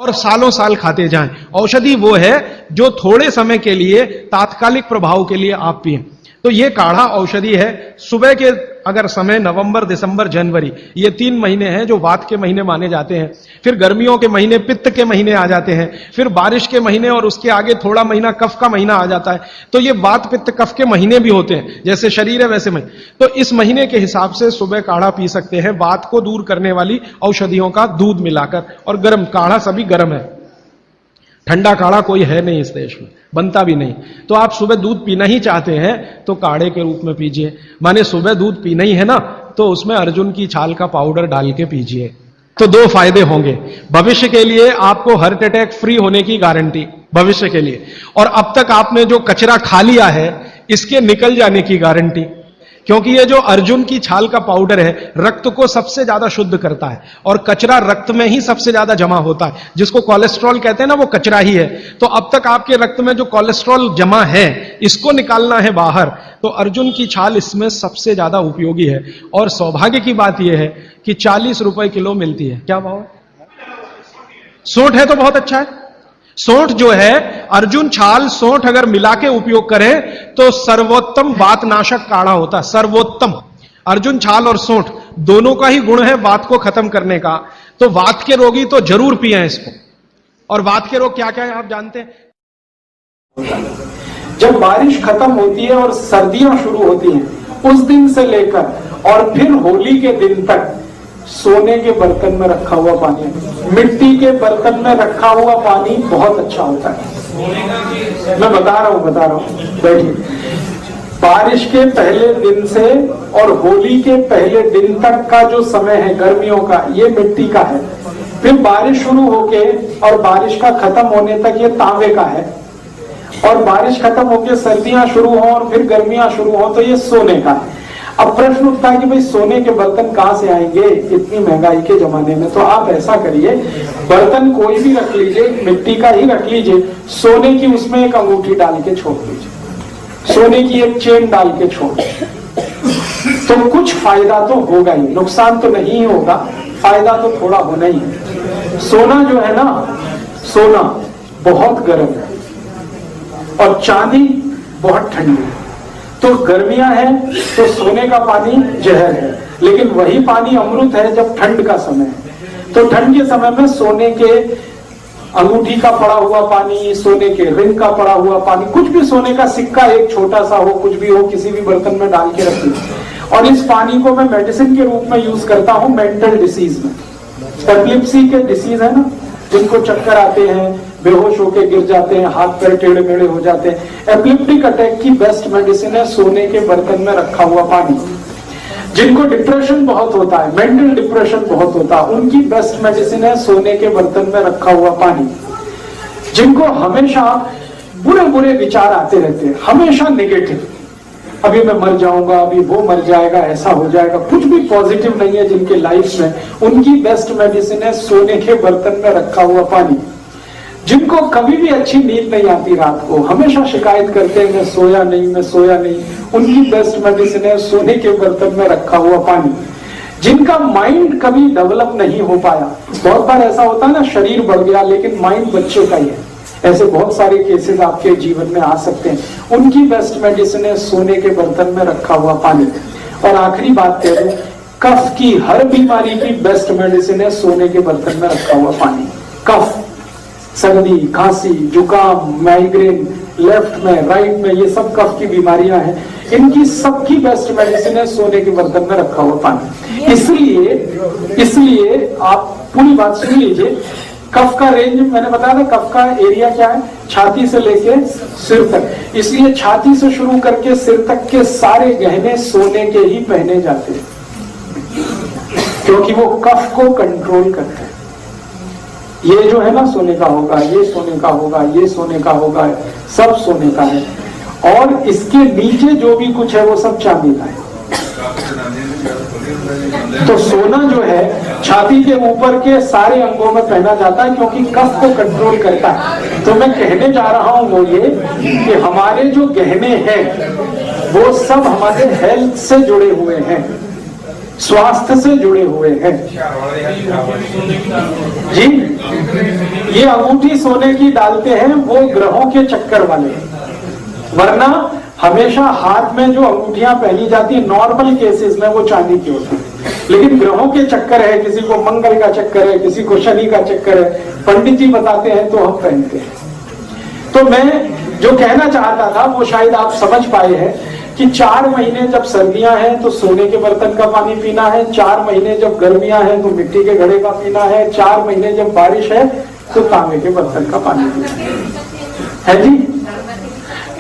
और सालों साल खाते जाएं। औषधि वो है जो थोड़े समय के लिए तात्कालिक प्रभाव के लिए आप पिएं। तो ये काढ़ा औषधि है। सुबह के अगर समय नवंबर, दिसंबर, जनवरी, ये 3 महीने हैं जो वात के महीने माने जाते हैं। फिर गर्मियों के महीने पित्त के महीने आ जाते हैं। फिर बारिश के महीने और उसके आगे थोड़ा महीना कफ का महीना आ जाता है। तो ये वात पित्त कफ के महीने भी होते हैं, जैसे शरीर है वैसे महीने। तो इस महीने के हिसाब से सुबह काढ़ा पी सकते हैं, वात को दूर करने वाली औषधियों का दूध मिलाकर। और गर्म काढ़ा सभी गर्म है, ठंडा काढ़ा कोई है नहीं इस देश में, बनता भी नहीं। तो आप सुबह दूध पीना ही चाहते हैं तो काढ़े के रूप में पीजिए। माने सुबह दूध पीना ही है ना, तो उसमें अर्जुन की छाल का पाउडर डाल के पीजिए। तो 2 फायदे होंगे। भविष्य के लिए आपको हार्ट अटैक फ्री होने की गारंटी, भविष्य के लिए। और अब तक आपने जो कचरा खा लिया है इसके निकल जाने की गारंटी, क्योंकि ये जो अर्जुन की छाल का पाउडर है रक्त को सबसे ज्यादा शुद्ध करता है। और कचरा रक्त में ही सबसे ज्यादा जमा होता है, जिसको कोलेस्ट्रॉल कहते हैं ना, वो कचरा ही है। तो अब तक आपके रक्त में जो कोलेस्ट्रॉल जमा है इसको निकालना है बाहर, तो अर्जुन की छाल इसमें सबसे ज्यादा उपयोगी है। और सौभाग्य की बात यह है कि 40 रुपए किलो मिलती है। क्या भाव है? सोंठ है तो बहुत अच्छा है। सोंठ जो है, अर्जुन छाल सोंठ अगर मिला के उपयोग करें तो सर्वोत्तम वातनाशक काढ़ा होता है। सर्वोत्तम अर्जुन छाल और सोंठ दोनों का ही गुण है वात को खत्म करने का। तो वात के रोगी तो जरूर पिए इसको। और वात के रोग क्या क्या है आप जानते हैं? जब बारिश खत्म होती है और सर्दियां शुरू होती हैं, उस दिन से लेकर और फिर होली के दिन तक सोने के बर्तन में रखा हुआ पानी, मिट्टी के बर्तन में रखा हुआ पानी बहुत अच्छा होता है। मैं बता रहा हूं, बैठिए। बारिश के पहले दिन से और होली के पहले दिन तक का जो समय है गर्मियों का, ये मिट्टी का है। फिर बारिश शुरू होके और बारिश का खत्म होने तक ये तांबे का है। और बारिश खत्म होके सर्दियां शुरू हो और फिर गर्मियां शुरू हो तो ये सोने का है। अब प्रश्न उठता है कि भाई सोने के बर्तन कहां से आएंगे इतनी महंगाई के जमाने में? तो आप ऐसा करिए, बर्तन कोई भी रख लीजिए, मिट्टी का ही रख लीजिए, सोने की उसमें एक अंगूठी डाल के छोड़ दीजिए, सोने की एक चेन डाल के छोड़ दीजिए। तो कुछ फायदा तो होगा ही, नुकसान तो नहीं होगा, फायदा तो थोड़ा होना ही है। सोना जो है ना, सोना बहुत गर्म है और चांदी बहुत ठंडी है। तो गर्मियां हैं तो सोने का पानी जहर है, लेकिन वही पानी अमृत है जब ठंड का समय है। तो ठंड के समय में सोने के अंगूठी का पड़ा हुआ पानी, सोने के रिंग का पड़ा हुआ पानी, कुछ भी सोने का सिक्का एक छोटा सा हो, कुछ भी हो, किसी भी बर्तन में डाल के रखिए। और इस पानी को मैं मेडिसिन के रूप में यूज करता हूं मेंटल डिसीज में। एपिलेप्सी के डिसीज है ना, जिनको चक्कर आते हैं, बेहोश होके गिर जाते हैं, हाथ पैर टेढ़े मेढ़े हो जाते हैं, एपिलेप्टिक अटैक की बेस्ट मेडिसिन है सोने के बर्तन में रखा हुआ पानी। जिनको डिप्रेशन बहुत होता है, मेंटल डिप्रेशन बहुत होता है, उनकी बेस्ट मेडिसिन है सोने के बर्तन में रखा हुआ पानी। जिनको हमेशा बुरे बुरे विचार आते रहते हैं, हमेशा नेगेटिव, अभी मैं मर जाऊंगा, अभी वो मर जाएगा, ऐसा हो जाएगा, कुछ भी पॉजिटिव नहीं है जिनके लाइफ में, उनकी बेस्ट मेडिसिन है सोने के बर्तन में रखा हुआ पानी। जिनको कभी भी अच्छी नींद नहीं आती रात को, हमेशा शिकायत करते हैं मैं सोया नहीं, उनकी बेस्ट मेडिसिन है सोने के बर्तन में रखा हुआ पानी। जिनका माइंड कभी डेवलप नहीं हो पाया, बहुत बार ऐसा होता है ना, शरीर बढ़ गया लेकिन माइंड बच्चे का ही है, ऐसे बहुत सारे केसेस आपके जीवन में आ सकते हैं, उनकी बेस्ट मेडिसिन है सोने के बर्तन में रखा हुआ पानी। और आखिरी बात कह दूं, कफ की हर बीमारी की बेस्ट मेडिसिन है सोने के बर्तन में रखा हुआ पानी। कफ, सर्दी, खांसी, जुकाम, माइग्रेन, लेफ्ट में, राइट में, ये सब कफ की बीमारियां हैं, इनकी सबकी बेस्ट मेडिसिन है सोने के बर्तन में रखा हुआ पानी। इसलिए आप पूरी बात सुन लीजिए। कफ का रेंज मैंने बताया था, कफ का एरिया क्या है, छाती से लेके सिर तक। इसलिए छाती से शुरू करके सिर तक के सारे गहने सोने के ही पहने जाते हैं, क्योंकि वो कफ को कंट्रोल करते हैं। ये जो है ना सोने का होगा, ये सोने का होगा, ये सोने का होगा, सब सोने का है। और इसके नीचे जो भी कुछ है वो सब चांदी का है। तो सोना जो है छाती के ऊपर के सारे अंगों में पहना जाता है, क्योंकि कफ को कंट्रोल करता है। तो मैं कहने जा रहा हूं वो ये कि हमारे जो गहने हैं वो सब हमारे हेल्थ से जुड़े हुए हैं। स्वास्थ्य से जुड़े हुए हैं। जी, ये अंगूठी सोने की डालते हैं वो ग्रहों के चक्कर वाले हैं, वरना हमेशा हाथ में जो अंगूठियां पहनी जाती है नॉर्मल केसेस में वो चांदी की होती है, लेकिन ग्रहों के चक्कर है, किसी को मंगल का चक्कर है, किसी को शनि का चक्कर है, पंडित जी बताते हैं तो हम पहनते हैं। तो मैं जो कहना चाहता था वो शायद आप समझ पाए हैं कि 4 महीने जब सर्दियां हैं तो सोने के बर्तन का पानी पीना है, 4 महीने जब गर्मियां हैं तो मिट्टी के घड़े का पीना है, 4 महीने जब बारिश है तो तांबे के बर्तन का पानी पीना है। जी,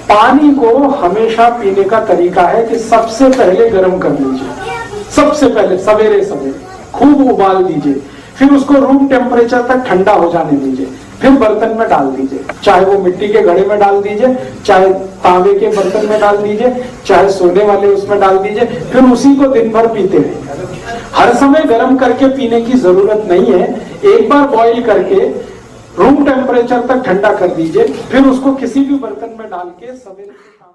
पानी को हमेशा पीने का तरीका है कि सबसे पहले गर्म कर लीजिए, सबसे पहले सवेरे सवेरे खूब उबाल दीजिए, फिर उसको रूम टेम्परेचर तक ठंडा हो जाने दीजिए, फिर बर्तन में डाल दीजिए, चाहे वो मिट्टी के घड़े में डाल दीजिए, चाहे तांबे के बर्तन में डाल दीजिए, चाहे सोने वाले उसमें डाल दीजिए, फिर उसी को दिन भर पीते रहिए। हर समय गर्म करके पीने की जरूरत नहीं है, एक बार बॉईल करके रूम टेम्परेचर तक ठंडा कर दीजिए, फिर उसको किसी भी बर्तन में डाल के सवेरे से शाम